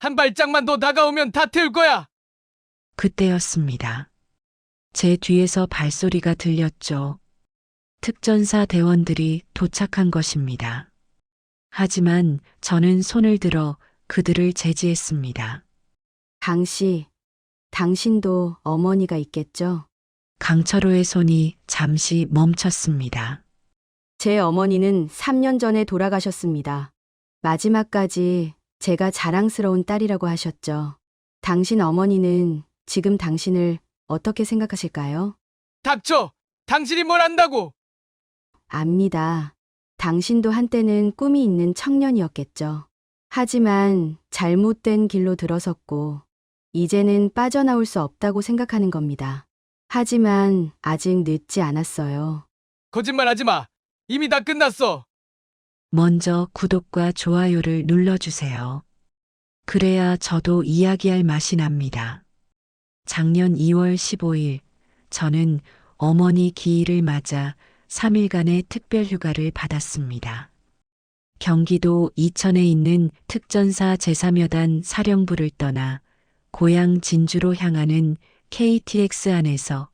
한 발짝만 더 다가오면 다 태울 거야. 그때였습니다. 제 뒤에서 발소리가 들렸죠. 특전사 대원들이 도착한 것입니다. 하지만 저는 손을 들어 그들을 제지했습니다. 당시, 당신도 어머니가 있겠죠? 강철호의 손이 잠시 멈췄습니다. 제 어머니는 3년 전에 돌아가셨습니다. 마지막까지 제가 자랑스러운 딸이라고 하셨죠. 당신 어머니는 지금 당신을 어떻게 생각하실까요? 닥쳐! 당신이 뭘 안다고! 압니다. 당신도 한때는 꿈이 있는 청년이었겠죠. 하지만 잘못된 길로 들어섰고, 이제는 빠져나올 수 없다고 생각하는 겁니다. 하지만 아직 늦지 않았어요. 거짓말하지 마. 이미 다 끝났어. 먼저 구독과 좋아요를 눌러주세요. 그래야 저도 이야기할 맛이 납니다. 작년 2월 15일, 저는 어머니 기일을 맞아 3일간의 특별 휴가를 받았습니다. 경기도 이천에 있는 특전사 제3여단 사령부를 떠나 고향 진주로 향하는 KTX 안에서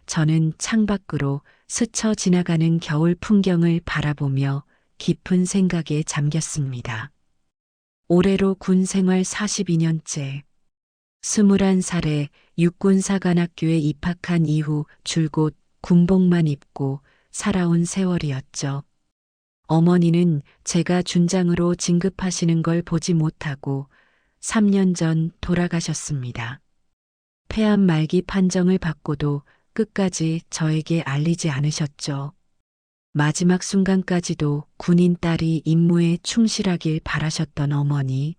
저는 창밖으로 스쳐 지나가는 겨울 풍경을 바라보며 깊은 생각에 잠겼습니다. 올해로 군 생활 42년째, 21살에 육군사관학교에 입학한 이후 줄곧 군복만 입고 살아온 세월이었죠. 어머니는 제가 준장으로 진급하시는 걸 보지 못하고 3년 전 돌아가셨습니다. 폐암 말기 판정을 받고도 끝까지 저에게 알리지 않으셨죠. 마지막 순간까지도 군인 딸이 임무에 충실하길 바라셨던 어머니.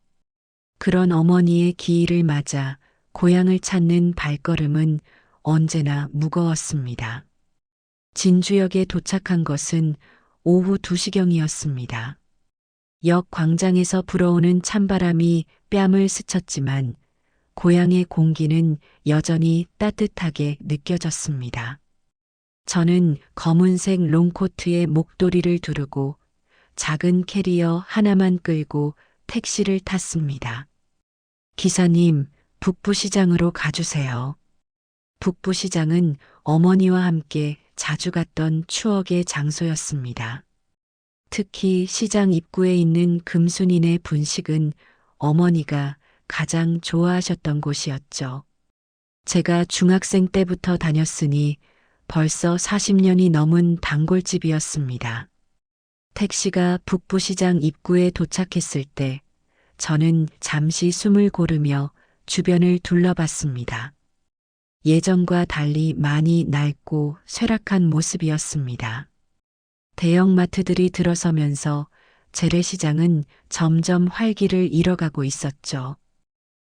그런 어머니의 기일을 맞아 고향을 찾는 발걸음은 언제나 무거웠습니다. 진주역에 도착한 것은 오후 2시경이었습니다. 역 광장에서 불어오는 찬바람이 뺨을 스쳤지만 고향의 공기는 여전히 따뜻하게 느껴졌습니다. 저는 검은색 롱코트에 목도리를 두르고 작은 캐리어 하나만 끌고 택시를 탔습니다. 기사님, 북부시장으로 가주세요. 북부시장은 어머니와 함께 자주 갔던 추억의 장소였습니다. 특히 시장 입구에 있는 금순인의 분식은 어머니가 가장 좋아하셨던 곳이었죠. 제가 중학생 때부터 다녔으니 벌써 40년이 넘은 단골집이었습니다. 택시가 북부시장 입구에 도착했을 때 저는 잠시 숨을 고르며 주변을 둘러봤습니다. 예전과 달리 많이 낡고 쇠락한 모습이었습니다. 대형마트들이 들어서면서 재래시장은 점점 활기를 잃어가고 있었죠.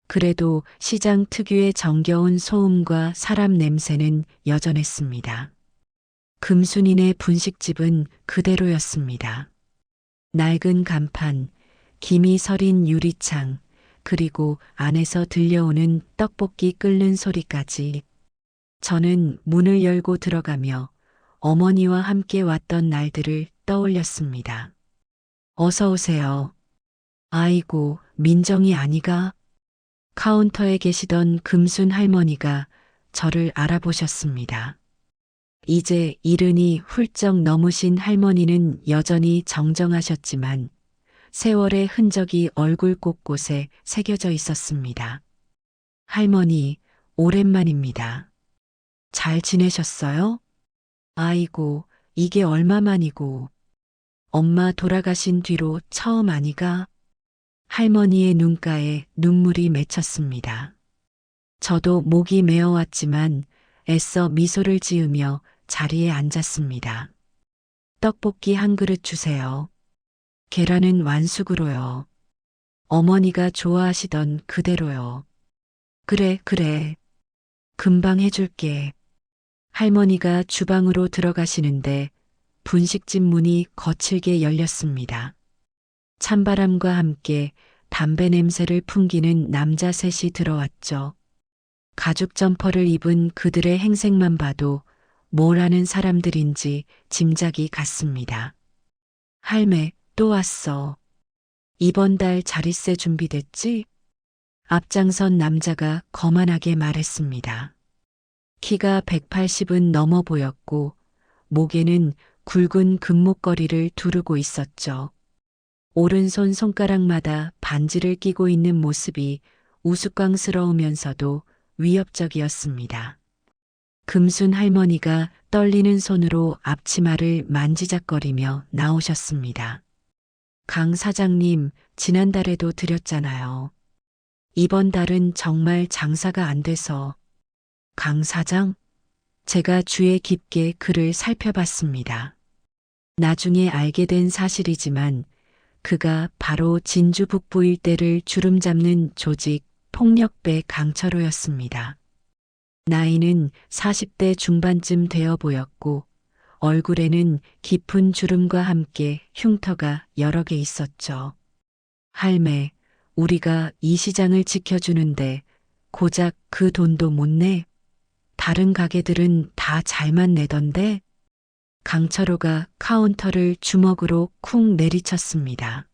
그래도 시장 특유의 정겨운 소음과 사람 냄새는 여전했습니다. 금순인의 분식집은 그대로였습니다. 낡은 간판, 김이 서린 유리창, 그리고 안에서 들려오는 떡볶이 끓는 소리까지. 저는 문을 열고 들어가며 어머니와 함께 왔던 날들을 떠올렸습니다. 어서 오세요. 아이고, 민정이 아니가? 카운터에 계시던 금순 할머니가 저를 알아보셨습니다. 이제 70이 훌쩍 넘으신 할머니는 여전히 정정하셨지만 세월의 흔적이 얼굴 곳곳에 새겨져 있었습니다. 할머니, 오랜만입니다. 잘 지내셨어요? 아이고, 이게 얼마만이고. 엄마 돌아가신 뒤로 처음 아니가? 할머니의 눈가에 눈물이 맺혔습니다. 저도 목이 메어왔지만 애써 미소를 지으며 자리에 앉았습니다. 떡볶이 한 그릇 주세요. 계란은 완숙으로요. 어머니가 좋아하시던 그대로요. 그래, 그래. 금방 해줄게. 할머니가 주방으로 들어가시는데 분식집 문이 거칠게 열렸습니다. 찬바람과 함께 담배 냄새를 풍기는 남자 셋이 들어왔죠. 가죽 점퍼를 입은 그들의 행색만 봐도 뭘 하는 사람들인지 짐작이 갔습니다. 할매, 또 왔어. 이번 달 자릿세 준비됐지? 앞장선 남자가 거만하게 말했습니다. 키가 180은 넘어 보였고 목에는 굵은 금목걸이를 두르고 있었죠. 오른손 손가락마다 반지를 끼고 있는 모습이 우스꽝스러우면서도 위협적이었습니다. 금순 할머니가 떨리는 손으로 앞치마를 만지작거리며 나오셨습니다. 강 사장님, 지난달에도 드렸잖아요. 이번 달은 정말 장사가 안 돼서. 강 사장? 제가 주의 깊게 그를 살펴봤습니다. 나중에 알게 된 사실이지만 그가 바로 진주 북부 일대를 주름잡는 조직 폭력배 강철호였습니다. 나이는 40대 중반쯤 되어 보였고 얼굴에는 깊은 주름과 함께 흉터가 여러 개 있었죠. 할매, 우리가 이 시장을 지켜주는데 고작 그 돈도 못 내? 다른 가게들은 다 잘만 내던데? 강철호가 카운터를 주먹으로 쿵 내리쳤습니다.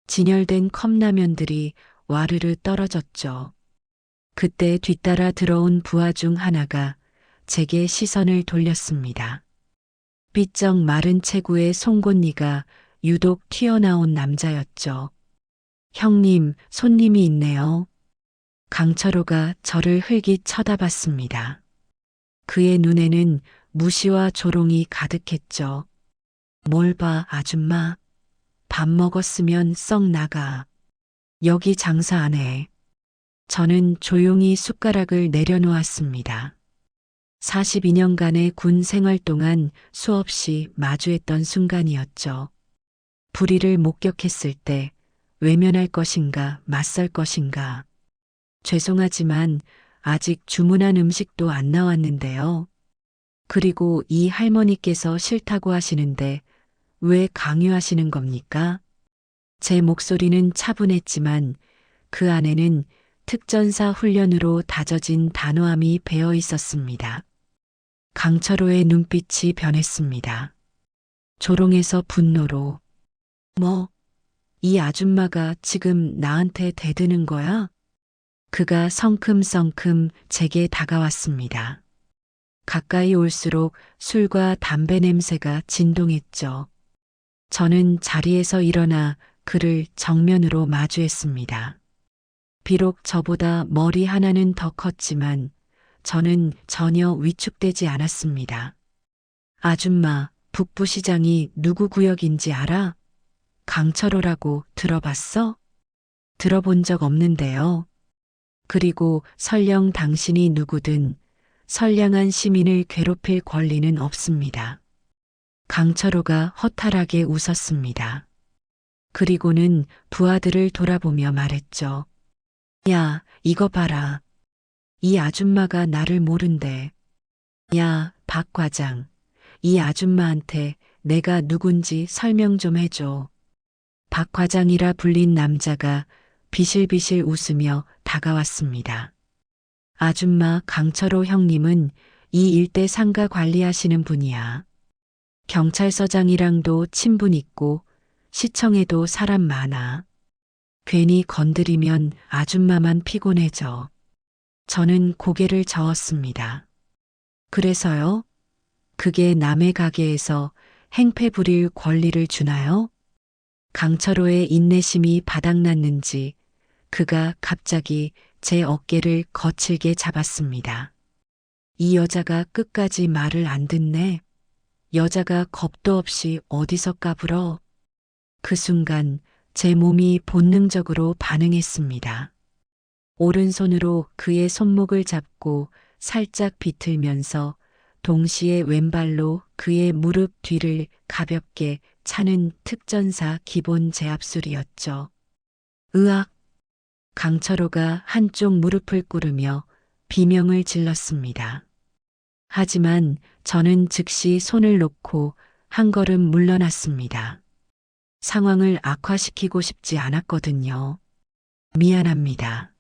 진열된 컵라면들이 와르르 떨어졌죠. 그때 뒤따라 들어온 부하 중 하나가 제게 시선을 돌렸습니다. 삐쩍 마른 체구의 송곳니가 유독 튀어나온 남자였죠. 형님, 손님이 있네요. 강철호가 저를 흘깃 쳐다봤습니다. 그의 눈에는 무시와 조롱이 가득했죠. 뭘 봐, 아줌마. 밥 먹었으면 썩 나가. 여기 장사 안 해. 저는 조용히 숟가락을 내려놓았습니다. 42년간의 군 생활 동안 수없이 마주했던 순간이었죠. 불의를 목격했을 때 외면할 것인가 맞설 것인가. 죄송하지만 아직 주문한 음식도 안 나왔는데요. 그리고 이 할머니께서 싫다고 하시는데 왜 강요하시는 겁니까? 제 목소리는 차분했지만 그 안에는 특전사 훈련으로 다져진 단호함이 배어 있었습니다. 강철호의 눈빛이 변했습니다. 조롱에서 분노로. 뭐, 이 아줌마가 지금 나한테 대드는 거야? 그가 성큼성큼 제게 다가왔습니다. 가까이 올수록 술과 담배 냄새가 진동했죠. 저는 자리에서 일어나 그를 정면으로 마주했습니다. 비록 저보다 머리 하나는 더 컸지만 저는 전혀 위축되지 않았습니다. 아줌마, 북부시장이 누구 구역인지 알아? 강철호라고 들어봤어? 들어본 적 없는데요. 그리고 설령 당신이 누구든 선량한 시민을 괴롭힐 권리는 없습니다. 강철호가 허탈하게 웃었습니다. 그리고는 부하들을 돌아보며 말했죠. 야, 이거 봐라. 이 아줌마가 나를 모른대. 야, 박 과장. 이 아줌마한테 내가 누군지 설명 좀 해줘. 박 과장이라 불린 남자가 비실비실 웃으며 다가왔습니다. 아줌마 강철호 형님은 이 일대 상가 관리하시는 분이야. 경찰서장이랑도 친분 있고 시청에도 사람 많아. 괜히 건드리면 아줌마만 피곤해져. 저는 고개를 저었습니다. 그래서요? 그게 남의 가게에서 행패 부릴 권리를 주나요? 강철호의 인내심이 바닥났는지 그가 갑자기 제 어깨를 거칠게 잡았습니다. 이 여자가 끝까지 말을 안 듣네. 여자가 겁도 없이 어디서 까불어. 그 순간 제 몸이 본능적으로 반응했습니다. 오른손으로 그의 손목을 잡고 살짝 비틀면서 동시에 왼발로 그의 무릎 뒤를 가볍게 차는 특전사 기본 제압술이었죠. 으악! 강철호가 한쪽 무릎을 꿇으며 비명을 질렀습니다. 하지만 저는 즉시 손을 놓고 한 걸음 물러났습니다. 상황을 악화시키고 싶지 않았거든요. 미안합니다.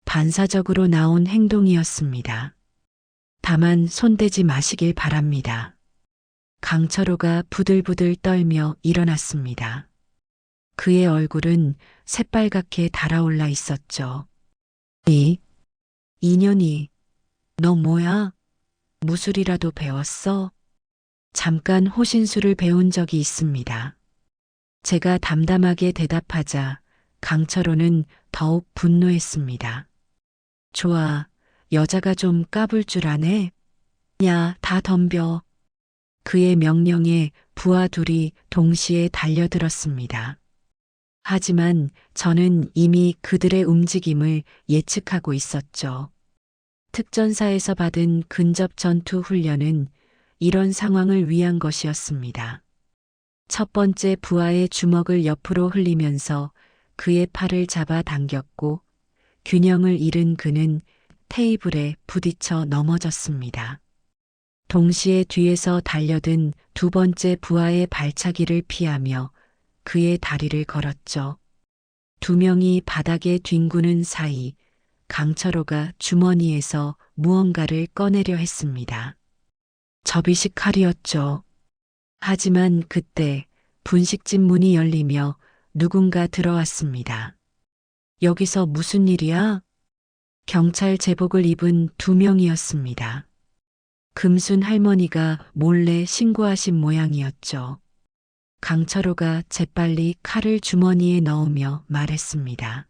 반사적으로 나온 행동이었습니다. 다만 손대지 마시길 바랍니다. 강철호가 부들부들 떨며 일어났습니다. 그의 얼굴은 새빨갛게 달아올라 있었죠. 인연이, 너 뭐야? 무술이라도 배웠어? 잠깐 호신술을 배운 적이 있습니다. 제가 담담하게 대답하자 강철호는 더욱 분노했습니다. 좋아, 여자가 좀 까불 줄 아네? 야, 다 덤벼. 그의 명령에 부하 둘이 동시에 달려들었습니다. 하지만 저는 이미 그들의 움직임을 예측하고 있었죠. 특전사에서 받은 근접 전투 훈련은 이런 상황을 위한 것이었습니다. 첫 번째 부하의 주먹을 옆으로 흘리면서 그의 팔을 잡아 당겼고 균형을 잃은 그는 테이블에 부딪혀 넘어졌습니다. 동시에 뒤에서 달려든 두 번째 부하의 발차기를 피하며 그의 다리를 걸었죠. 두 명이 바닥에 뒹구는 사이 강철호가 주머니에서 무언가를 꺼내려 했습니다. 접이식 칼이었죠. 하지만 그때 분식집 문이 열리며 누군가 들어왔습니다. 여기서 무슨 일이야? 경찰 제복을 입은 두 명이었습니다. 금순 할머니가 몰래 신고하신 모양이었죠. 강철호가 재빨리 칼을 주머니에 넣으며 말했습니다.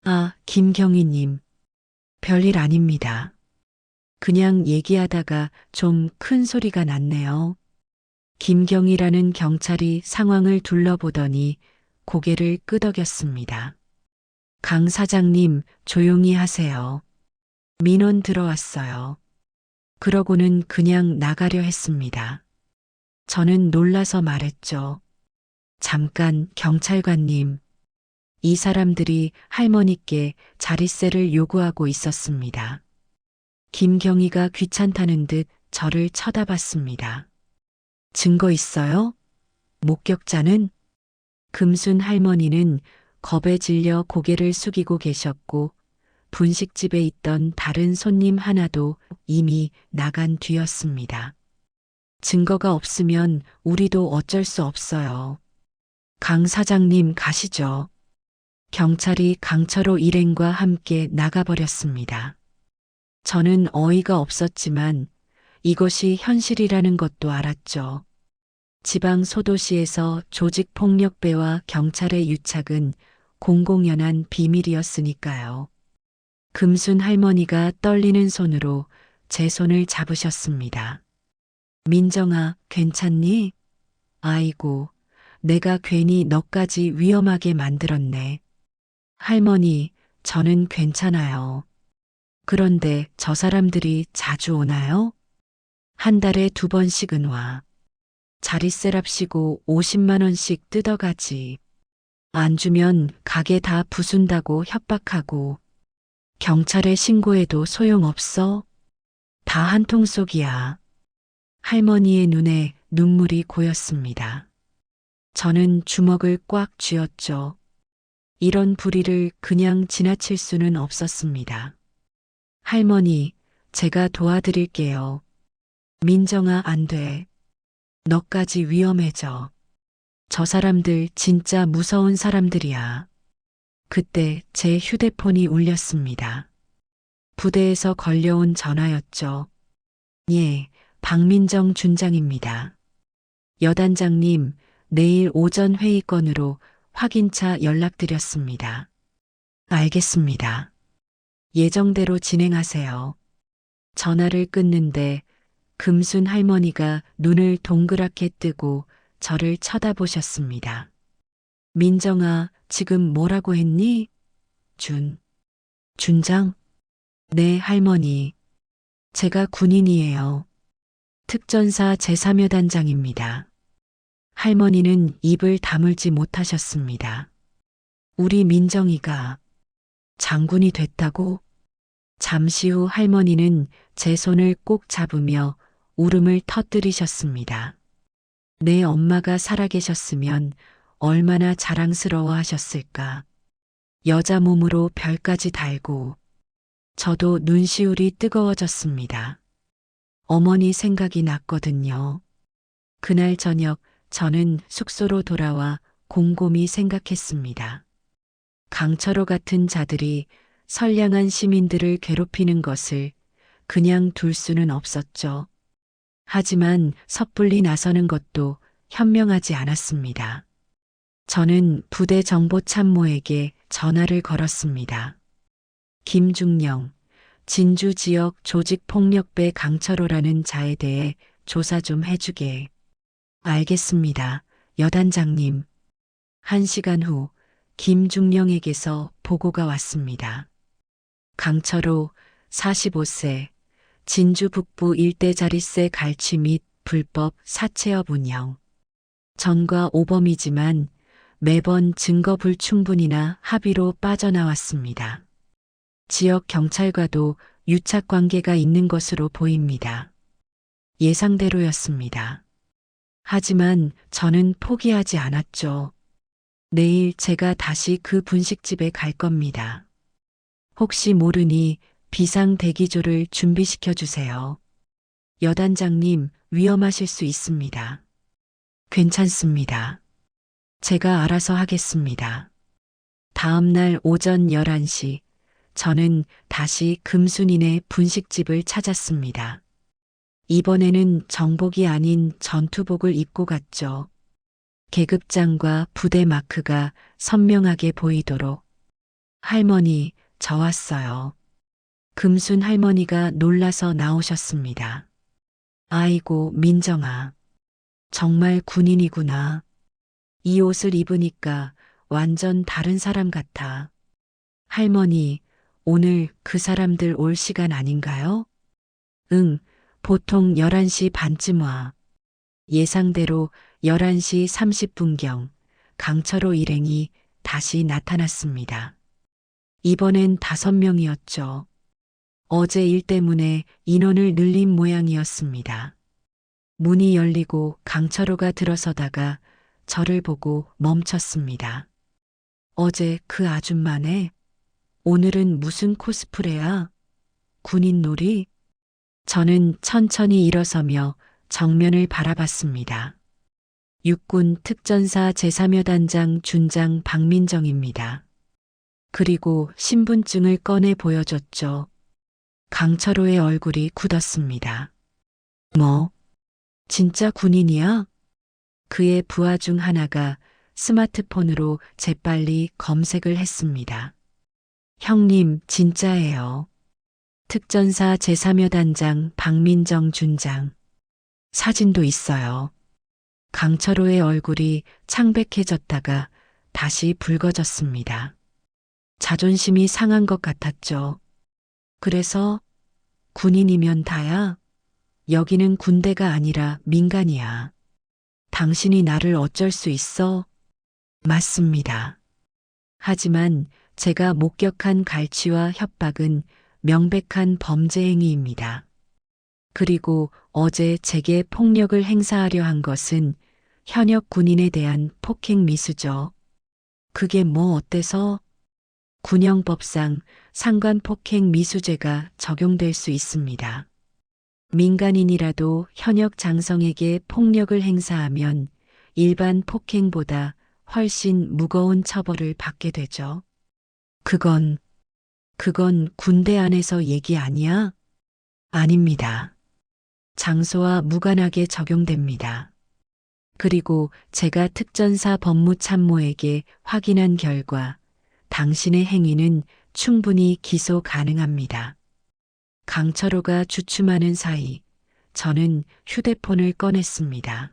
아, 김경희님. 별일 아닙니다. 그냥 얘기하다가 좀 큰 소리가 났네요. 김경희라는 경찰이 상황을 둘러보더니 고개를 끄덕였습니다. 강 사장님, 조용히 하세요. 민원 들어왔어요. 그러고는 그냥 나가려 했습니다. 저는 놀라서 말했죠. 잠깐, 경찰관님. 이 사람들이 할머니께 자릿세를 요구하고 있었습니다. 김경희가 귀찮다는 듯 저를 쳐다봤습니다. 증거 있어요? 목격자는? 금순 할머니는 겁에 질려 고개를 숙이고 계셨고 분식집에 있던 다른 손님 하나도 이미 나간 뒤였습니다. 증거가 없으면 우리도 어쩔 수 없어요. 강 사장님 가시죠. 경찰이 강철호 일행과 함께 나가버렸습니다. 저는 어이가 없었지만 이것이 현실이라는 것도 알았죠. 지방 소도시에서 조직폭력배와 경찰의 유착은 공공연한 비밀이었으니까요. 금순 할머니가 떨리는 손으로 제 손을 잡으셨습니다. 민정아, 괜찮니? 아이고, 내가 괜히 너까지 위험하게 만들었네. 할머니, 저는 괜찮아요. 그런데 저 사람들이 자주 오나요? 한 달에 2번씩은 와. 자릿세랍시고 50만 원씩 뜯어가지. 안 주면 가게 다 부순다고 협박하고 경찰에 신고해도 소용없어. 다 한통속이야. 할머니의 눈에 눈물이 고였습니다. 저는 주먹을 꽉 쥐었죠. 이런 불의를 그냥 지나칠 수는 없었습니다. 할머니, 제가 도와드릴게요. 민정아, 안 돼. 너까지 위험해져. 저 사람들 진짜 무서운 사람들이야. 그때 제 휴대폰이 울렸습니다. 부대에서 걸려온 전화였죠. 예, 박민정 준장입니다. 여단장님, 내일 오전 회의건으로 확인차 연락드렸습니다. 알겠습니다. 예정대로 진행하세요. 전화를 끊는데 금순 할머니가 눈을 동그랗게 뜨고 저를 쳐다보셨습니다. 민정아, 지금 뭐라고 했니? 준장? 네, 할머니. 제가 군인이에요. 특전사 제3여단장입니다. 할머니는 입을 다물지 못하셨습니다. 우리 민정이가 장군이 됐다고? 잠시 후 할머니는 제 손을 꼭 잡으며 울음을 터뜨리셨습니다. 내 엄마가 살아계셨으면 얼마나 자랑스러워 하셨을까. 여자 몸으로 별까지 달고 저도 눈시울이 뜨거워졌습니다. 어머니 생각이 났거든요. 그날 저녁 저는 숙소로 돌아와 곰곰이 생각했습니다. 강철호 같은 자들이 선량한 시민들을 괴롭히는 것을 그냥 둘 수는 없었죠. 하지만 섣불리 나서는 것도 현명하지 않았습니다. 저는 부대 정보참모에게 전화를 걸었습니다. 김중령, 진주 지역 조직폭력배 강철호라는 자에 대해 조사 좀 해주게. 알겠습니다, 여단장님. 1시간 후 김중령에게서 보고가 왔습니다. 강철호, 45세, 진주 북부 일대 자릿세 갈취 및 불법 사채업 운영. 전과 오범이지만 매번 증거 불충분이나 합의로 빠져나왔습니다. 지역 경찰과도 유착 관계가 있는 것으로 보입니다. 예상대로였습니다. 하지만 저는 포기하지 않았죠. 내일 제가 다시 그 분식집에 갈 겁니다. 혹시 모르니 비상 대기조를 준비시켜 주세요. 여단장님, 위험하실 수 있습니다. 괜찮습니다. 제가 알아서 하겠습니다. 다음 날 오전 11시, 저는 다시 금순이네 분식집을 찾았습니다. 이번에는 정복이 아닌 전투복을 입고 갔죠. 계급장과 부대 마크가 선명하게 보이도록. 할머니, 저 왔어요. 금순 할머니가 놀라서 나오셨습니다. 아이고, 민정아. 정말 군인이구나. 이 옷을 입으니까 완전 다른 사람 같아. 할머니, 오늘 그 사람들 올 시간 아닌가요? 응, 보통 11시 반쯤 와. 예상대로 11시 30분경 강철호 일행이 다시 나타났습니다. 이번엔 5명이었죠. 어제 일 때문에 인원을 늘린 모양이었습니다. 문이 열리고 강철호가 들어서다가 저를 보고 멈췄습니다. 어제 그 아줌마네? 오늘은 무슨 코스프레야? 군인 놀이? 저는 천천히 일어서며 정면을 바라봤습니다. 육군 특전사 제3여 단장 준장 박민정입니다. 그리고 신분증을 꺼내 보여줬죠. 강철호의 얼굴이 굳었습니다. 뭐? 진짜 군인이야? 그의 부하 중 하나가 스마트폰으로 재빨리 검색을 했습니다. 형님, 진짜예요. 특전사 제3여 단장 박민정 준장. 사진도 있어요. 강철호의 얼굴이 창백해졌다가 다시 붉어졌습니다. 자존심이 상한 것 같았죠. 그래서 군인이면 다야? 여기는 군대가 아니라 민간이야. 당신이 나를 어쩔 수 있어? 맞습니다. 하지만 제가 목격한 갈취와 협박은 명백한 범죄 행위입니다. 그리고 어제 제게 폭력을 행사하려 한 것은 현역 군인에 대한 폭행 미수죠. 그게 뭐 어때서? 군형법상 상관폭행 미수죄가 적용될 수 있습니다. 민간인이라도 현역 장성에게 폭력을 행사하면 일반 폭행보다 훨씬 무거운 처벌을 받게 되죠. 그건 군대 안에서 얘기 아니야? 아닙니다. 장소와 무관하게 적용됩니다. 그리고 제가 특전사 법무참모에게 확인한 결과 당신의 행위는 충분히 기소 가능합니다. 강철호가 주춤하는 사이 저는 휴대폰을 꺼냈습니다.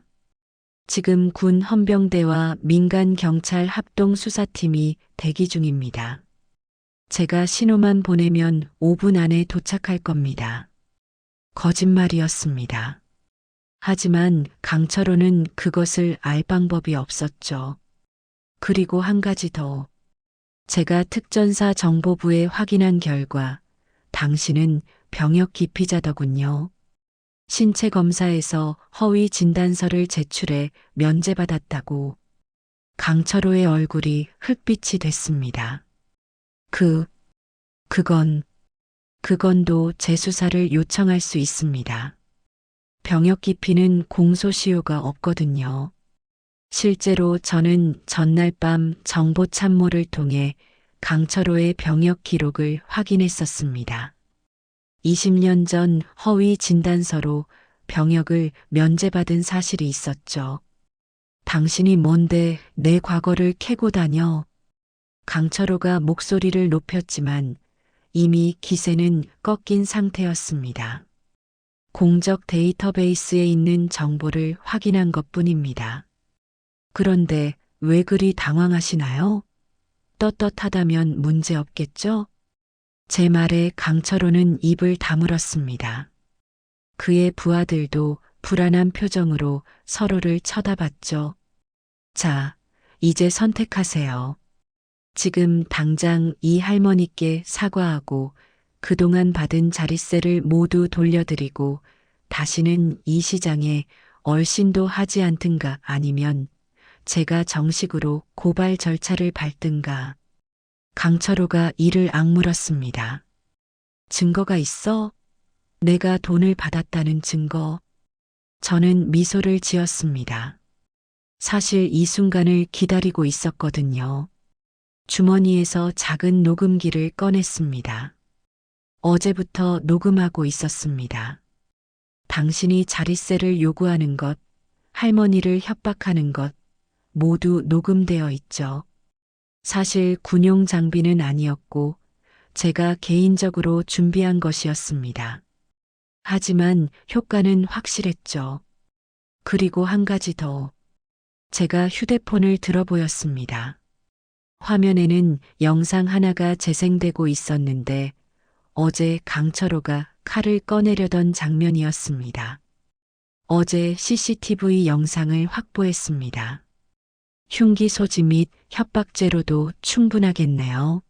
지금 군 헌병대와 민간 경찰 합동 수사팀이 대기 중입니다. 제가 신호만 보내면 5분 안에 도착할 겁니다. 거짓말이었습니다. 하지만 강철호는 그것을 알 방법이 없었죠. 그리고 한 가지 더. 제가 특전사 정보부에 확인한 결과 당신은 병역 기피자더군요. 신체 검사에서 허위 진단서를 제출해 면제받았다고. 강철호의 얼굴이 흑빛이 됐습니다. 그건도 재수사를 요청할 수 있습니다. 병역 기피는 공소시효가 없거든요. 실제로 저는 전날 밤 정보참모를 통해 강철호의 병역 기록을 확인했었습니다. 20년 전 허위 진단서로 병역을 면제받은 사실이 있었죠. 당신이 뭔데 내 과거를 캐고 다녀? 강철호가 목소리를 높였지만 이미 기세는 꺾인 상태였습니다. 공적 데이터베이스에 있는 정보를 확인한 것뿐입니다. 그런데 왜 그리 당황하시나요? 떳떳하다면 문제 없겠죠? 제 말에 강철호는 입을 다물었습니다. 그의 부하들도 불안한 표정으로 서로를 쳐다봤죠. 자, 이제 선택하세요. 지금 당장 이 할머니께 사과하고 그동안 받은 자릿세를 모두 돌려드리고 다시는 이 시장에 얼씬도 하지 않든가 아니면 제가 정식으로 고발 절차를 밟든가. 강철호가 이를 악물었습니다. 증거가 있어? 내가 돈을 받았다는 증거. 저는 미소를 지었습니다. 사실 이 순간을 기다리고 있었거든요. 주머니에서 작은 녹음기를 꺼냈습니다. 어제부터 녹음하고 있었습니다. 당신이 자릿세를 요구하는 것, 할머니를 협박하는 것, 모두 녹음되어 있죠. 사실 군용 장비는 아니었고 제가 개인적으로 준비한 것이었습니다. 하지만 효과는 확실했죠. 그리고 한 가지 더. 제가 휴대폰을 들어보였습니다. 화면에는 영상 하나가 재생되고 있었는데 어제 강철호가 칼을 꺼내려던 장면이었습니다. 어제 CCTV 영상을 확보했습니다. 흉기 소지 및 협박죄로도 충분하겠네요.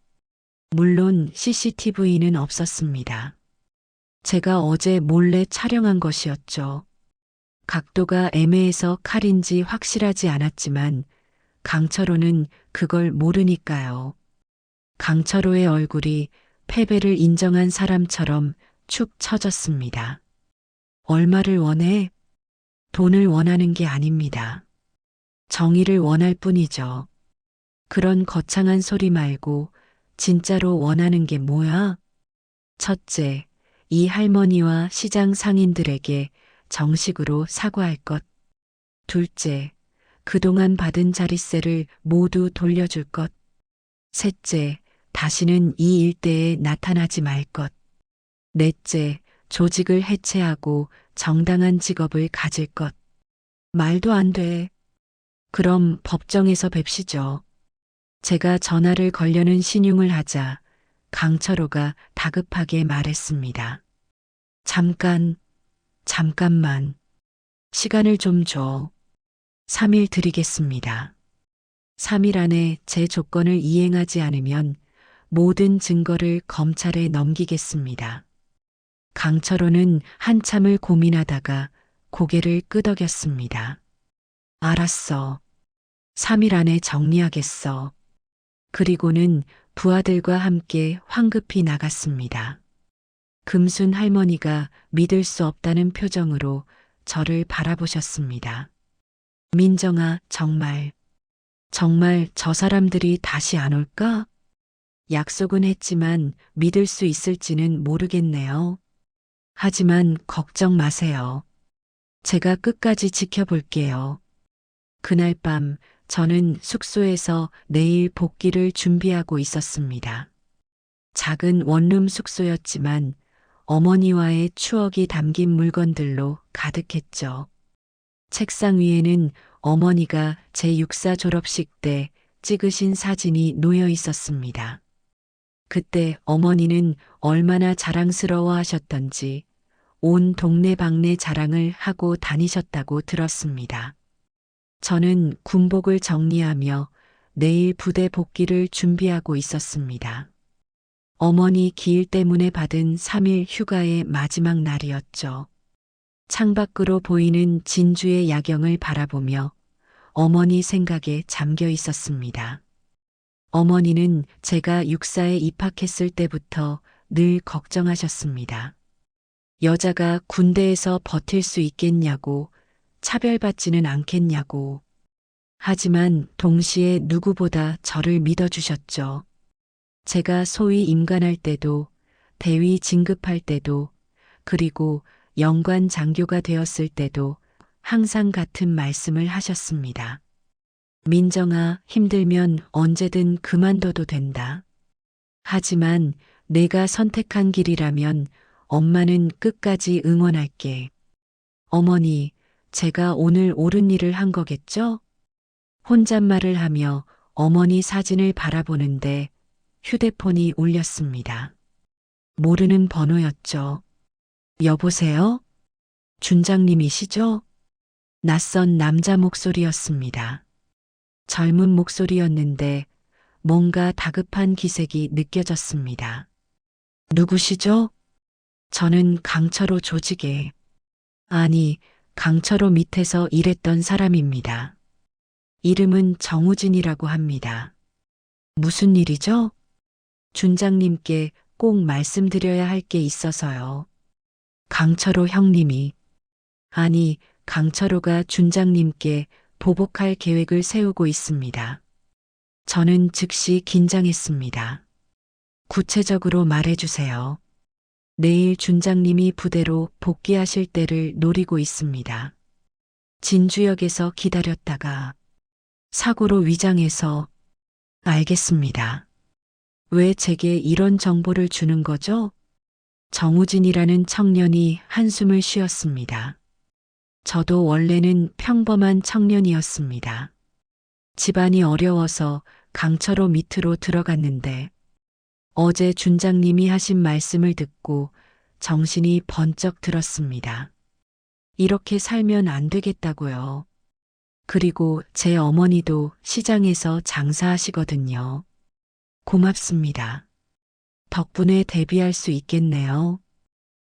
물론 CCTV는 없었습니다. 제가 어제 몰래 촬영한 것이었죠. 각도가 애매해서 칼인지 확실하지 않았지만 강철호는 그걸 모르니까요. 강철호의 얼굴이 패배를 인정한 사람처럼 축 처졌습니다. 얼마를 원해? 돈을 원하는 게 아닙니다. 정의를 원할 뿐이죠. 그런 거창한 소리 말고 진짜로 원하는 게 뭐야? 첫째, 이 할머니와 시장 상인들에게 정식으로 사과할 것. 둘째, 그동안 받은 자릿세를 모두 돌려줄 것. 셋째, 다시는 이 일대에 나타나지 말 것. 넷째, 조직을 해체하고 정당한 직업을 가질 것. 말도 안 돼. 그럼 법정에서 뵙시죠. 제가 전화를 걸려는 신용을 하자 강철호가 다급하게 말했습니다. 잠깐만. 시간을 좀 줘. 3일 드리겠습니다. 3일 안에 제 조건을 이행하지 않으면 모든 증거를 검찰에 넘기겠습니다. 강철호는 한참을 고민하다가 고개를 끄덕였습니다. 알았어. 3일 안에 정리하겠어. 그리고는 부하들과 함께 황급히 나갔습니다. 금순 할머니가 믿을 수 없다는 표정으로 저를 바라보셨습니다. 민정아, 정말 저 사람들이 다시 안 올까? 약속은 했지만 믿을 수 있을지는 모르겠네요. 하지만 걱정 마세요. 제가 끝까지 지켜볼게요. 그날 밤 저는 숙소에서 내일 복귀를 준비하고 있었습니다. 작은 원룸 숙소였지만 어머니와의 추억이 담긴 물건들로 가득했죠. 책상 위에는 어머니가 제 육사 졸업식 때 찍으신 사진이 놓여 있었습니다. 그때 어머니는 얼마나 자랑스러워 하셨던지 온 동네방네 자랑을 하고 다니셨다고 들었습니다. 저는 군복을 정리하며 내일 부대 복귀를 준비하고 있었습니다. 어머니 기일 때문에 받은 3일 휴가의 마지막 날이었죠. 창밖으로 보이는 진주의 야경을 바라보며 어머니 생각에 잠겨 있었습니다. 어머니는 제가 육사에 입학했을 때부터 늘 걱정하셨습니다. 여자가 군대에서 버틸 수 있겠냐고, 차별받지는 않겠냐고. 하지만 동시에 누구보다 저를 믿어주셨죠. 제가 소위 임관할 때도, 대위 진급할 때도, 그리고 영관 장교가 되었을 때도 항상 같은 말씀을 하셨습니다. 민정아, 힘들면 언제든 그만둬도 된다. 하지만 내가 선택한 길이라면 엄마는 끝까지 응원할게. 어머니, 제가 오늘 옳은 일을 한 거겠죠? 혼잣말을 하며 어머니 사진을 바라보는데 휴대폰이 울렸습니다. 모르는 번호였죠. 여보세요? 준장님이시죠? 낯선 남자 목소리였습니다. 젊은 목소리였는데 뭔가 다급한 기색이 느껴졌습니다. 누구시죠? 저는 강철호 조직에, 아니, 강철호 밑에서 일했던 사람입니다. 이름은 정우진이라고 합니다. 무슨 일이죠? 준장님께 꼭 말씀드려야 할 게 있어서요. 강철호 형님이, 아니, 강철호가 준장님께 보복할 계획을 세우고 있습니다. 저는 즉시 긴장했습니다. 구체적으로 말해주세요. 내일 준장님이 부대로 복귀하실 때를 노리고 있습니다. 진주역에서 기다렸다가 사고로 위장해서. 알겠습니다. 왜 제게 이런 정보를 주는 거죠? 정우진이라는 청년이 한숨을 쉬었습니다. 저도 원래는 평범한 청년이었습니다. 집안이 어려워서 강철호 밑으로 들어갔는데 어제 준장님이 하신 말씀을 듣고 정신이 번쩍 들었습니다. 이렇게 살면 안 되겠다고요. 그리고 제 어머니도 시장에서 장사하시거든요. 고맙습니다. 덕분에 대비할 수 있겠네요.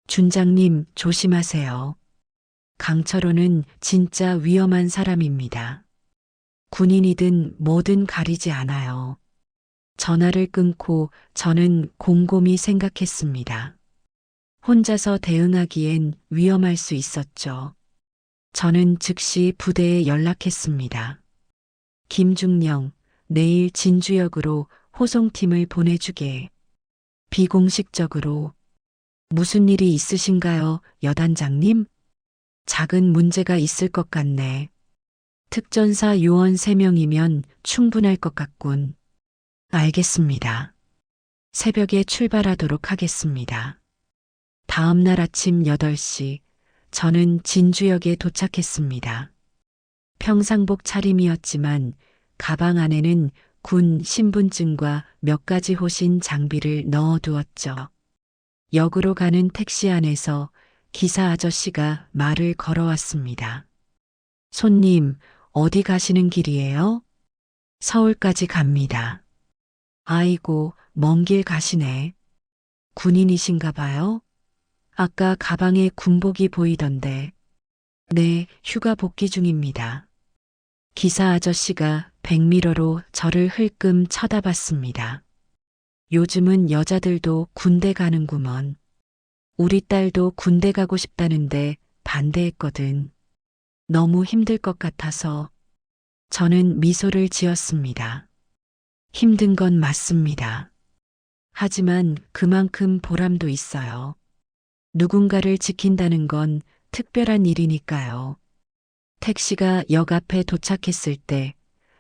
준장님 조심하세요. 강철호는 진짜 위험한 사람입니다. 군인이든 뭐든 가리지 않아요. 전화를 끊고 저는 곰곰이 생각했습니다. 혼자서 대응하기엔 위험할 수 있었죠. 저는 즉시 부대에 연락했습니다. 김중령, 내일 진주역으로 호송팀을 보내주게. 비공식적으로. 무슨 일이 있으신가요, 여단장님? 작은 문제가 있을 것 같네. 특전사 요원 3명이면 충분할 것 같군. 알겠습니다. 새벽에 출발하도록 하겠습니다. 다음 날 아침 8시, 저는 진주역에 도착했습니다. 평상복 차림이었지만 가방 안에는 군 신분증과 몇 가지 호신 장비를 넣어두었죠. 역으로 가는 택시 안에서 기사 아저씨가 말을 걸어왔습니다. 손님, 어디 가시는 길이에요? 서울까지 갑니다. 아이고, 먼 길 가시네. 군인이신가 봐요? 아까 가방에 군복이 보이던데. 네, 휴가 복귀 중입니다. 기사 아저씨가 백미러로 저를 흘끔 쳐다봤습니다. 요즘은 여자들도 군대 가는구먼. 우리 딸도 군대 가고 싶다는데 반대했거든. 너무 힘들 것 같아서. 저는 미소를 지었습니다. 힘든 건 맞습니다. 하지만 그만큼 보람도 있어요. 누군가를 지킨다는 건 특별한 일이니까요. 택시가 역 앞에 도착했을 때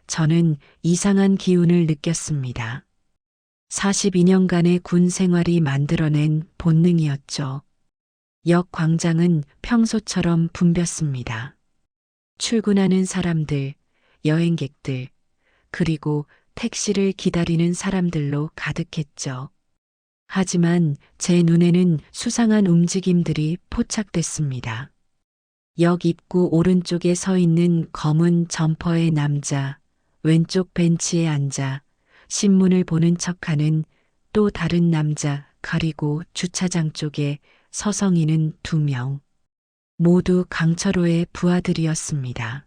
저는 이상한 기운을 느꼈습니다. 42년간의 군 생활이 만들어낸 본능이었죠. 역 광장은 평소처럼 붐볐습니다. 출근하는 사람들, 여행객들, 그리고 택시를 기다리는 사람들로 가득했죠. 하지만 제 눈에는 수상한 움직임들이 포착됐습니다. 역 입구 오른쪽에 서 있는 검은 점퍼의 남자, 왼쪽 벤치에 앉아 신문을 보는 척하는 또 다른 남자, 그리고 주차장 쪽에 서성이는 2명. 모두 강철호의 부하들이었습니다.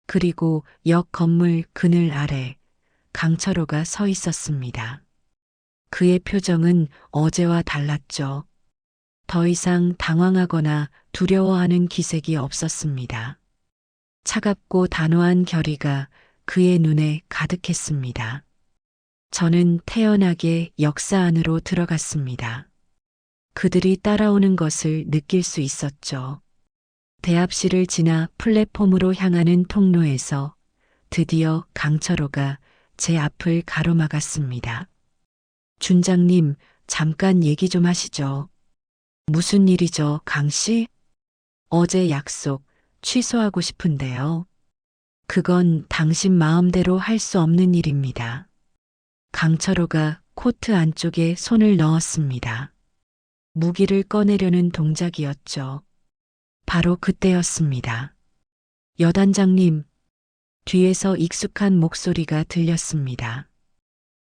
그리고 역 건물 그늘 아래 강철호가 서 있었습니다. 그의 표정은 어제와 달랐죠. 더 이상 당황하거나 두려워하는 기색이 없었습니다. 차갑고 단호한 결의가 그의 눈에 가득했습니다. 저는 태연하게 역사 안으로 들어갔습니다. 그들이 따라오는 것을 느낄 수 있었죠. 대합실을 지나 플랫폼으로 향하는 통로에서 드디어 강철호가 제 앞을 가로막았습니다. 준장님, 잠깐 얘기 좀 하시죠. 무슨 일이죠, 강 씨? 어제 약속 취소하고 싶은데요. 그건 당신 마음대로 할 수 없는 일입니다. 강철호가 코트 안쪽에 손을 넣었습니다. 무기를 꺼내려는 동작이었죠. 바로 그때였습니다. 여단장님, 뒤에서 익숙한 목소리가 들렸습니다.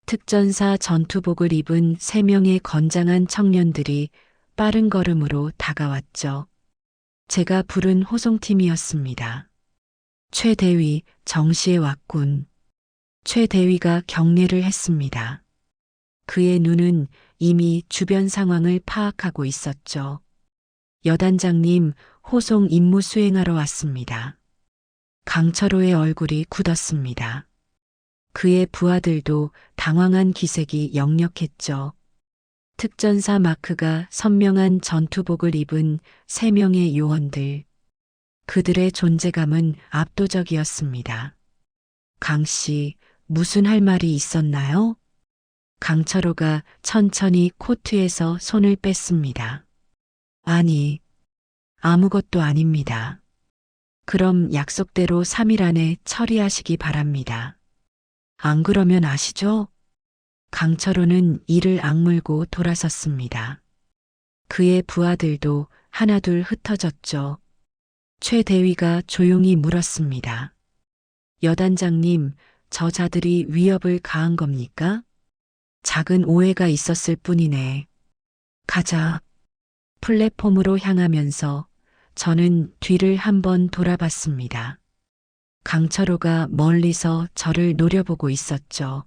특전사 전투복을 입은 3명의 건장한 청년들이 빠른 걸음으로 다가왔죠. 제가 부른 호송팀이었습니다. 최 대위 정시에 왔군. 최 대위가 경례를 했습니다. 그의 눈은 이미 주변 상황을 파악하고 있었죠. 여단장님, 호송 임무 수행하러 왔습니다. 강철호의 얼굴이 굳었습니다. 그의 부하들도 당황한 기색이 역력했죠. 특전사 마크가 선명한 전투복을 입은 3명의 요원들. 그들의 존재감은 압도적이었습니다. 강 씨, 무슨 할 말이 있었나요? 강철호가 천천히 코트에서 손을 뺐습니다. 아니, 아무것도 아닙니다. 그럼 약속대로 3일 안에 처리하시기 바랍니다. 안 그러면 아시죠? 강철호는 이를 악물고 돌아섰습니다. 그의 부하들도 하나둘 흩어졌죠. 최 대위가 조용히 물었습니다. 여단장님, 저자들이 위협을 가한 겁니까? 작은 오해가 있었을 뿐이네. 가자. 플랫폼으로 향하면서 저는 뒤를 한번 돌아봤습니다. 강철호가 멀리서 저를 노려보고 있었죠.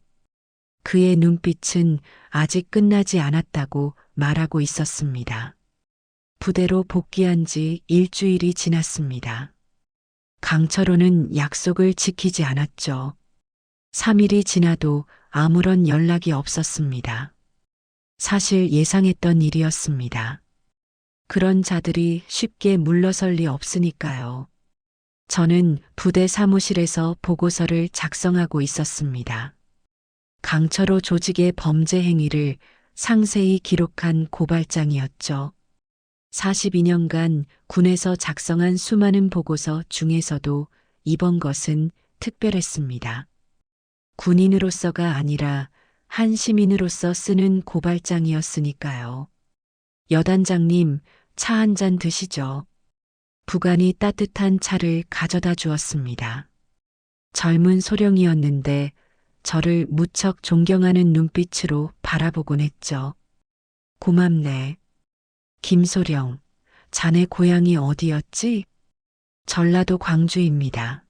그의 눈빛은 아직 끝나지 않았다고 말하고 있었습니다. 부대로 복귀한 지 일주일이 지났습니다. 강철호는 약속을 지키지 않았죠. 3일이 지나도 아무런 연락이 없었습니다. 사실 예상했던 일이었습니다. 그런 자들이 쉽게 물러설 리 없으니까요. 저는 부대 사무실에서 보고서를 작성하고 있었습니다. 강철호 조직의 범죄 행위를 상세히 기록한 고발장이었죠. 42년간 군에서 작성한 수많은 보고서 중에서도 이번 것은 특별했습니다. 군인으로서가 아니라 한 시민으로서 쓰는 고발장이었으니까요. 여단장님, 차 한 잔 드시죠. 부관이 따뜻한 차를 가져다 주었습니다. 젊은 소령이었는데 저를 무척 존경하는 눈빛으로 바라보곤 했죠. 고맙네. 김소령, 자네 고향이 어디였지? 전라도 광주입니다.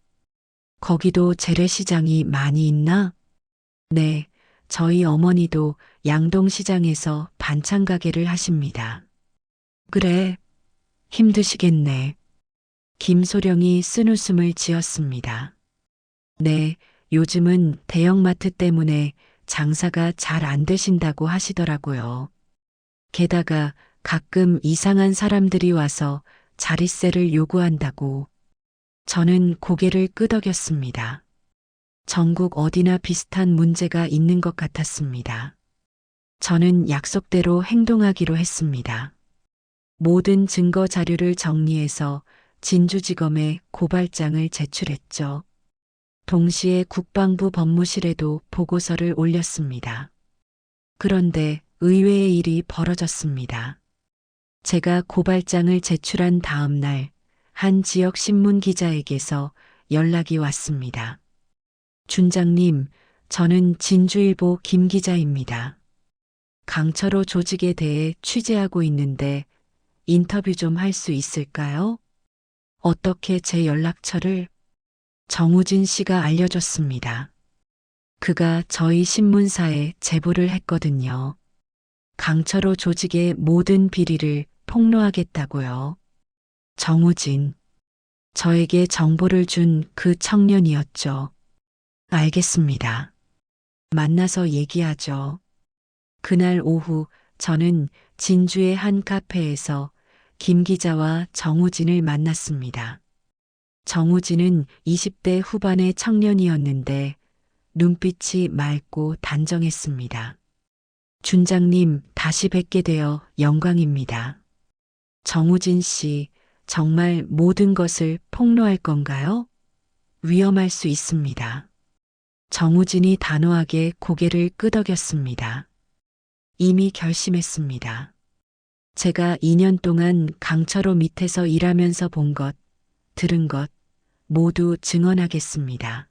거기도 재래시장이 많이 있나? 네, 저희 어머니도 양동시장에서 반찬 가게를 하십니다. 그래, 힘드시겠네. 김소령이 쓴웃음을 지었습니다. 네, 요즘은 대형마트 때문에 장사가 잘 안 되신다고 하시더라고요. 게다가 가끔 이상한 사람들이 와서 자릿세를 요구한다고. 저는 고개를 끄덕였습니다. 전국 어디나 비슷한 문제가 있는 것 같았습니다. 저는 약속대로 행동하기로 했습니다. 모든 증거 자료를 정리해서 진주지검에 고발장을 제출했죠. 동시에 국방부 법무실에도 보고서를 올렸습니다. 그런데 의외의 일이 벌어졌습니다. 제가 고발장을 제출한 다음 날 한 지역 신문 기자에게서 연락이 왔습니다. 준장님, 저는 진주일보 김 기자입니다. 강철호 조직에 대해 취재하고 있는데 인터뷰 좀 할 수 있을까요? 어떻게 제 연락처를? 정우진 씨가 알려줬습니다. 그가 저희 신문사에 제보를 했거든요. 강철호 조직의 모든 비리를 폭로하겠다고요. 정우진. 저에게 정보를 준 그 청년이었죠. 알겠습니다. 만나서 얘기하죠. 그날 오후 저는 진주의 한 카페에서 김 기자와 정우진을 만났습니다. 정우진은 20대 후반의 청년이었는데 눈빛이 맑고 단정했습니다. 준장님, 다시 뵙게 되어 영광입니다. 정우진 씨, 정말 모든 것을 폭로할 건가요? 위험할 수 있습니다. 정우진이 단호하게 고개를 끄덕였습니다. 이미 결심했습니다. 제가 2년 동안 강철호 밑에서 일하면서 본 것, 들은 것 모두 증언하겠습니다.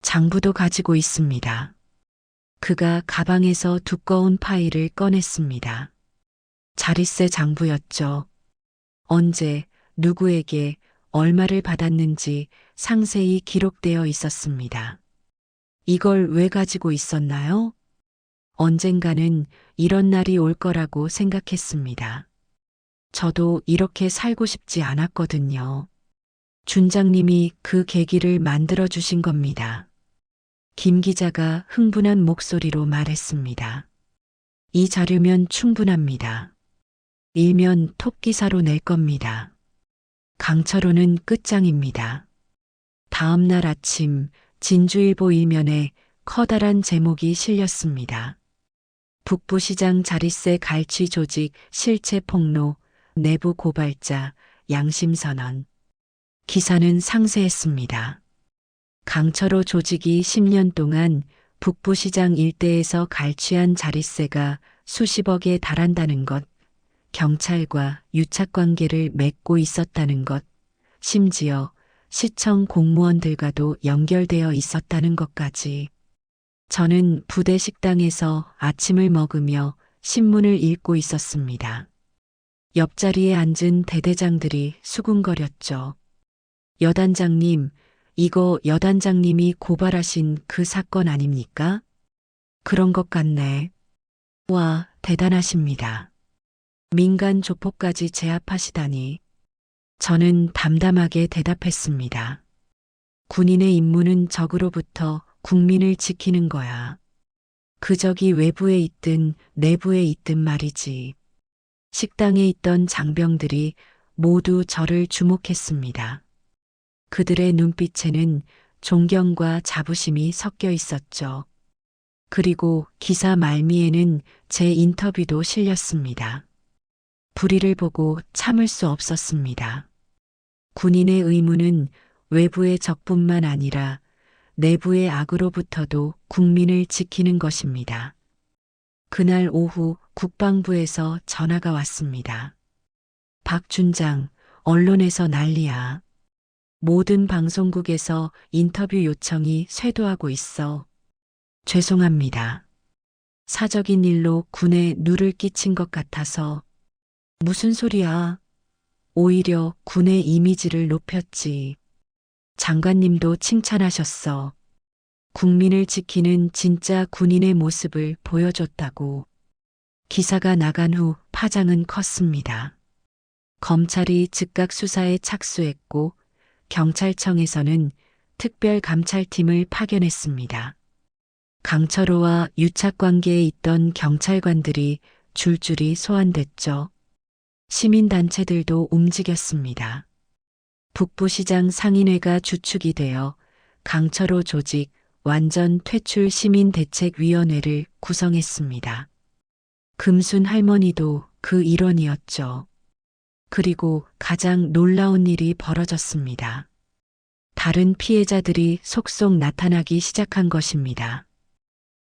장부도 가지고 있습니다. 그가 가방에서 두꺼운 파일을 꺼냈습니다. 자릿세 장부였죠. 언제, 누구에게, 얼마를 받았는지 상세히 기록되어 있었습니다. 이걸 왜 가지고 있었나요? 언젠가는 이런 날이 올 거라고 생각했습니다. 저도 이렇게 살고 싶지 않았거든요. 준장님이 그 계기를 만들어 주신 겁니다. 김 기자가 흥분한 목소리로 말했습니다. 이 자료면 충분합니다. 일면 톱 기사로 낼 겁니다. 강철호는 끝장입니다. 다음 날 아침 진주일보 일면에 커다란 제목이 실렸습니다. 북부시장 자릿세 갈취 조직 실체 폭로, 내부 고발자, 양심선언. 기사는 상세했습니다. 강철호 조직이 10년 동안 북부시장 일대에서 갈취한 자릿세가 수십억에 달한다는 것, 경찰과 유착관계를 맺고 있었다는 것, 심지어 시청 공무원들과도 연결되어 있었다는 것까지. 저는 부대 식당에서 아침을 먹으며 신문을 읽고 있었습니다. 옆자리에 앉은 대대장들이 수군거렸죠. 여단장님, 이거 여단장님이 고발하신 그 사건 아닙니까? 그런 것 같네. 와, 대단하십니다. 민간 조폭까지 제압하시다니. 저는 담담하게 대답했습니다. 군인의 임무는 적으로부터 국민을 지키는 거야. 그 적이 외부에 있든 내부에 있든 말이지. 식당에 있던 장병들이 모두 저를 주목했습니다. 그들의 눈빛에는 존경과 자부심이 섞여 있었죠. 그리고 기사 말미에는 제 인터뷰도 실렸습니다. 불의를 보고 참을 수 없었습니다. 군인의 의무는 외부의 적뿐만 아니라 내부의 악으로부터도 국민을 지키는 것입니다. 그날 오후 국방부에서 전화가 왔습니다. 박 준장, 언론에서 난리야. 모든 방송국에서 인터뷰 요청이 쇄도하고 있어. 죄송합니다. 사적인 일로 군에 누를 끼친 것 같아서. 무슨 소리야. 오히려 군의 이미지를 높였지. 장관님도 칭찬하셨어. 국민을 지키는 진짜 군인의 모습을 보여줬다고. 기사가 나간 후 파장은 컸습니다. 검찰이 즉각 수사에 착수했고 경찰청에서는 특별감찰팀을 파견했습니다. 강철호와 유착관계에 있던 경찰관들이 줄줄이 소환됐죠. 시민단체들도 움직였습니다. 북부시장 상인회가 주축이 되어 강철호 조직 완전 퇴출 시민대책위원회를 구성했습니다. 금순 할머니도 그 일원이었죠. 그리고 가장 놀라운 일이 벌어졌습니다. 다른 피해자들이 속속 나타나기 시작한 것입니다.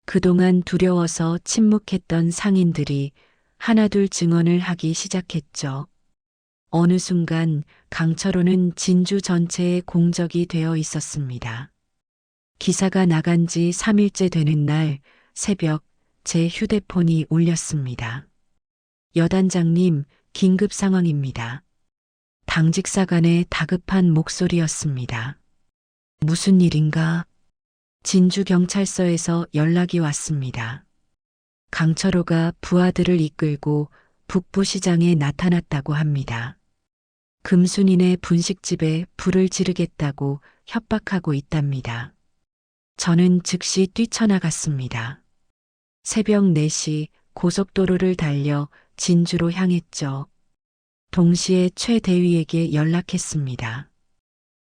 그동안 두려워서 침묵했던 상인들이 하나둘 증언을 하기 시작했죠. 어느 순간 강철호는 진주 전체의 공적이 되어 있었습니다. 기사가 나간 지 3일째 되는 날 새벽 제 휴대폰이 울렸습니다. 여단장님, 긴급 상황입니다. 당직사 간의 다급한 목소리였습니다. 무슨 일인가? 진주경찰서에서 연락이 왔습니다. 강철호가 부하들을 이끌고 북부시장에 나타났다고 합니다. 금순인의 분식집에 불을 지르겠다고 협박하고 있답니다. 저는 즉시 뛰쳐나갔습니다. 새벽 4시 고속도로를 달려 진주로 향했죠. 동시에 최 대위에게 연락했습니다.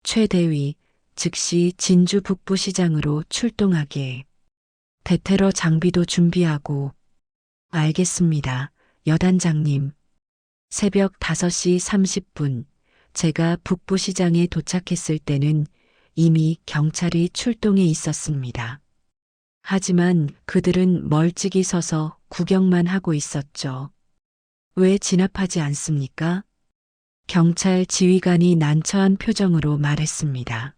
최 대위, 즉시 진주 북부시장으로 출동하게. 대테러 장비도 준비하고. 알겠습니다, 여단장님. 새벽 5시 30분, 제가 북부시장에 도착했을 때는 이미 경찰이 출동해 있었습니다. 하지만 그들은 멀찍이 서서 구경만 하고 있었죠. 왜 진압하지 않습니까? 경찰 지휘관이 난처한 표정으로 말했습니다.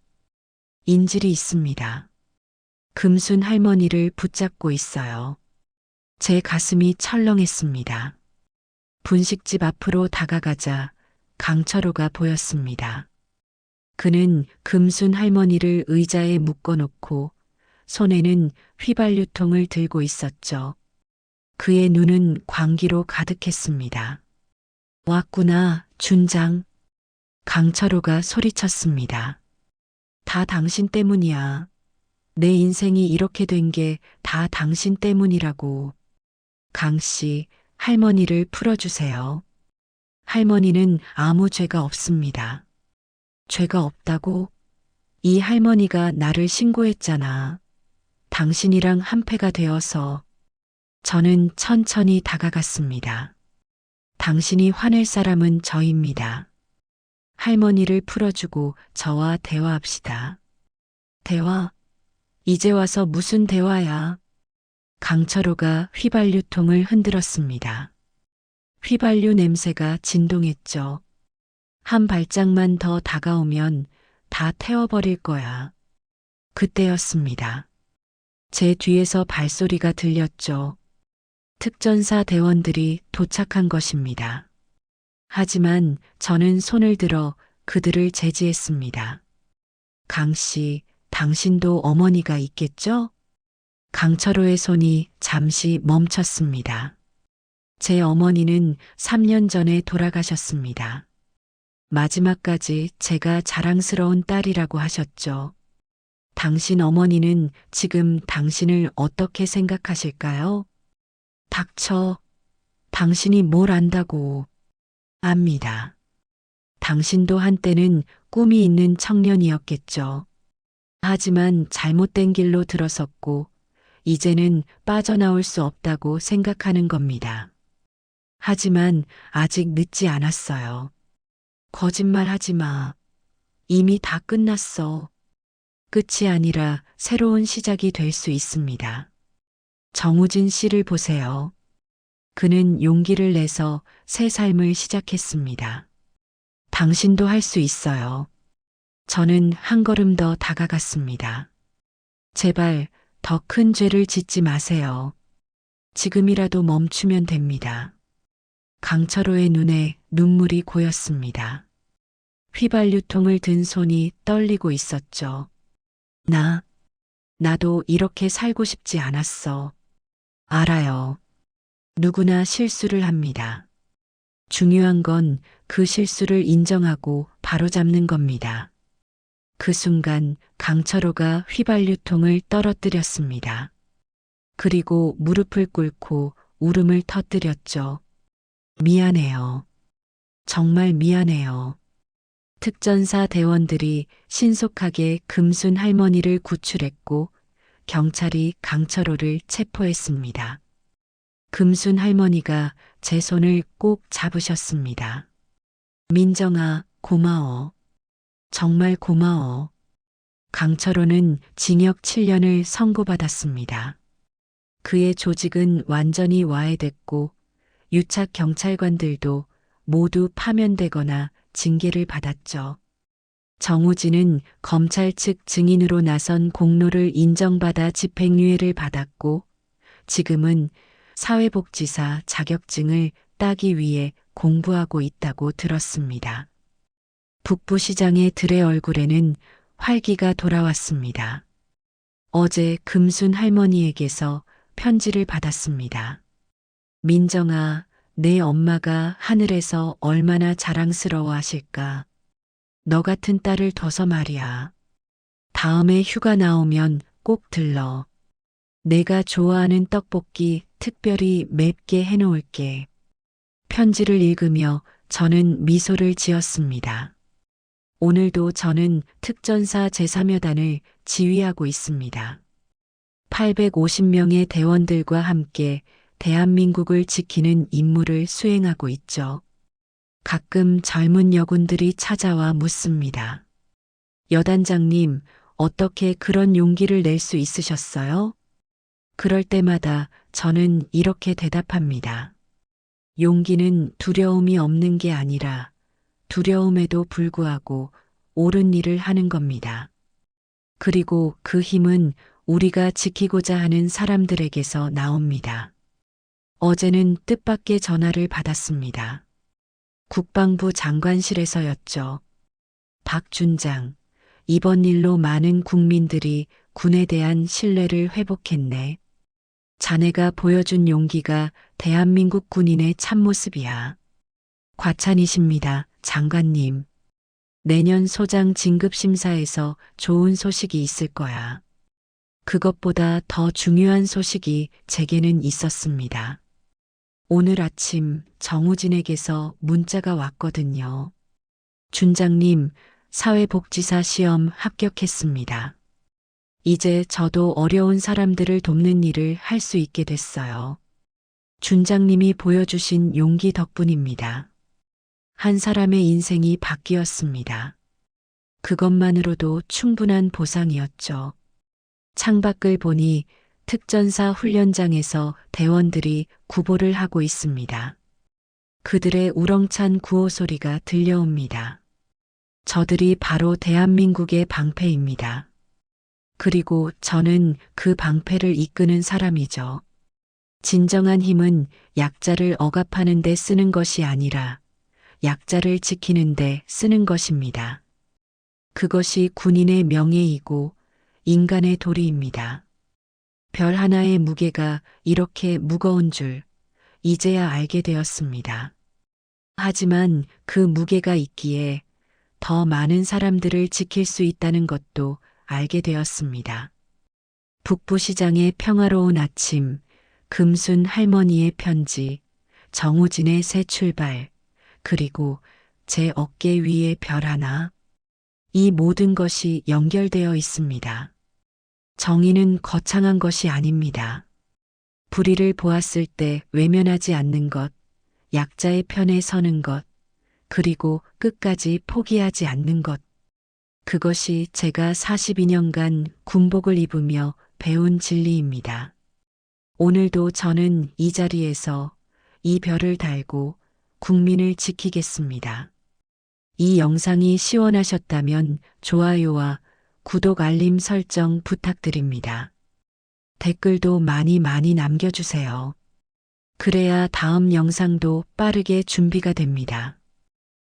인질이 있습니다. 금순 할머니를 붙잡고 있어요. 제 가슴이 철렁했습니다. 분식집 앞으로 다가가자 강철호가 보였습니다. 그는 금순 할머니를 의자에 묶어놓고 손에는 휘발유통을 들고 있었죠. 그의 눈은 광기로 가득했습니다. 왔구나, 준장. 강철호가 소리쳤습니다. 다 당신 때문이야. 내 인생이 이렇게 된 게 다 당신 때문이라고. 강씨, 할머니를 풀어주세요. 할머니는 아무 죄가 없습니다. 죄가 없다고? 이 할머니가 나를 신고했잖아. 당신이랑 한패가 되어서. 저는 천천히 다가갔습니다. 당신이 화낼 사람은 저입니다. 할머니를 풀어주고 저와 대화합시다. 대화? 이제 와서 무슨 대화야? 강철호가 휘발유통을 흔들었습니다. 휘발유 냄새가 진동했죠. 한 발짝만 더 다가오면 다 태워버릴 거야. 그때였습니다. 제 뒤에서 발소리가 들렸죠. 특전사 대원들이 도착한 것입니다. 하지만 저는 손을 들어 그들을 제지했습니다. 강씨, 당신도 어머니가 있겠죠? 강철호의 손이 잠시 멈췄습니다. 제 어머니는 3년 전에 돌아가셨습니다. 마지막까지 제가 자랑스러운 딸이라고 하셨죠. 당신 어머니는 지금 당신을 어떻게 생각하실까요? 닥쳐. 당신이 뭘 안다고. 압니다. 당신도 한때는 꿈이 있는 청년이었겠죠. 하지만 잘못된 길로 들어섰고 이제는 빠져나올 수 없다고 생각하는 겁니다. 하지만 아직 늦지 않았어요. 거짓말하지 마. 이미 다 끝났어. 끝이 아니라 새로운 시작이 될 수 있습니다. 정우진 씨를 보세요. 그는 용기를 내서 새 삶을 시작했습니다. 당신도 할 수 있어요. 저는 한 걸음 더 다가갔습니다. 제발 더 큰 죄를 짓지 마세요. 지금이라도 멈추면 됩니다. 강철호의 눈에 눈물이 고였습니다. 휘발유통을 든 손이 떨리고 있었죠. 나도 이렇게 살고 싶지 않았어. 알아요. 누구나 실수를 합니다. 중요한 건 그 실수를 인정하고 바로잡는 겁니다. 그 순간 강철호가 휘발유통을 떨어뜨렸습니다. 그리고 무릎을 꿇고 울음을 터뜨렸죠. 미안해요. 정말 미안해요. 특전사 대원들이 신속하게 금순 할머니를 구출했고 경찰이 강철호를 체포했습니다. 금순 할머니가 제 손을 꼭 잡으셨습니다. 민정아, 고마워. 정말 고마워. 강철호는 징역 7년을 선고받았습니다. 그의 조직은 완전히 와해됐고 유착 경찰관들도 모두 파면되거나 징계를 받았죠. 정우진은 검찰 측 증인으로 나선 공로를 인정받아 집행유예를 받았고 지금은 사회복지사 자격증을 따기 위해 공부하고 있다고 들었습니다. 북부시장의 들의 얼굴에는 활기가 돌아왔습니다. 어제 금순 할머니에게서 편지를 받았습니다. 민정아, 내 엄마가 하늘에서 얼마나 자랑스러워 하실까. 너 같은 딸을 둬서 말이야. 다음에 휴가 나오면 꼭 들러. 내가 좋아하는 떡볶이 특별히 맵게 해놓을게. 편지를 읽으며 저는 미소를 지었습니다. 오늘도 저는 특전사 제3여단을 지휘하고 있습니다. 850명의 대원들과 함께 대한민국을 지키는 임무를 수행하고 있죠. 가끔 젊은 여군들이 찾아와 묻습니다. 여단장님, 어떻게 그런 용기를 낼 수 있으셨어요? 그럴 때마다 저는 이렇게 대답합니다. 용기는 두려움이 없는 게 아니라 두려움에도 불구하고 옳은 일을 하는 겁니다. 그리고 그 힘은 우리가 지키고자 하는 사람들에게서 나옵니다. 어제는 뜻밖의 전화를 받았습니다. 국방부 장관실에서였죠. 박 준장, 이번 일로 많은 국민들이 군에 대한 신뢰를 회복했네. 자네가 보여준 용기가 대한민국 군인의 참모습이야. 과찬이십니다, 장관님. 내년 소장 진급 심사에서 좋은 소식이 있을 거야. 그것보다 더 중요한 소식이 제게는 있었습니다. 오늘 아침 정우진에게서 문자가 왔거든요. 준장님, 사회복지사 시험 합격했습니다. 이제 저도 어려운 사람들을 돕는 일을 할 수 있게 됐어요. 준장님이 보여주신 용기 덕분입니다. 한 사람의 인생이 바뀌었습니다. 그것만으로도 충분한 보상이었죠. 창밖을 보니 특전사 훈련장에서 대원들이 구보를 하고 있습니다. 그들의 우렁찬 구호 소리가 들려옵니다. 저들이 바로 대한민국의 방패입니다. 그리고 저는 그 방패를 이끄는 사람이죠. 진정한 힘은 약자를 억압하는 데 쓰는 것이 아니라 약자를 지키는 데 쓰는 것입니다. 그것이 군인의 명예이고 인간의 도리입니다. 별 하나의 무게가 이렇게 무거운 줄 이제야 알게 되었습니다. 하지만 그 무게가 있기에 더 많은 사람들을 지킬 수 있다는 것도 알게 되었습니다. 북부시장의 평화로운 아침, 금순 할머니의 편지, 정우진의 새 출발, 그리고 제 어깨 위에 별 하나. 이 모든 것이 연결되어 있습니다. 정의는 거창한 것이 아닙니다. 불의를 보았을 때 외면하지 않는 것, 약자의 편에 서는 것, 그리고 끝까지 포기하지 않는 것. 그것이 제가 42년간 군복을 입으며 배운 진리입니다. 오늘도 저는 이 자리에서 이 별을 달고 국민을 지키겠습니다. 이 영상이 시원하셨다면 좋아요와 구독 알림 설정 부탁드립니다. 댓글도 많이 남겨주세요. 그래야 다음 영상도 빠르게 준비가 됩니다.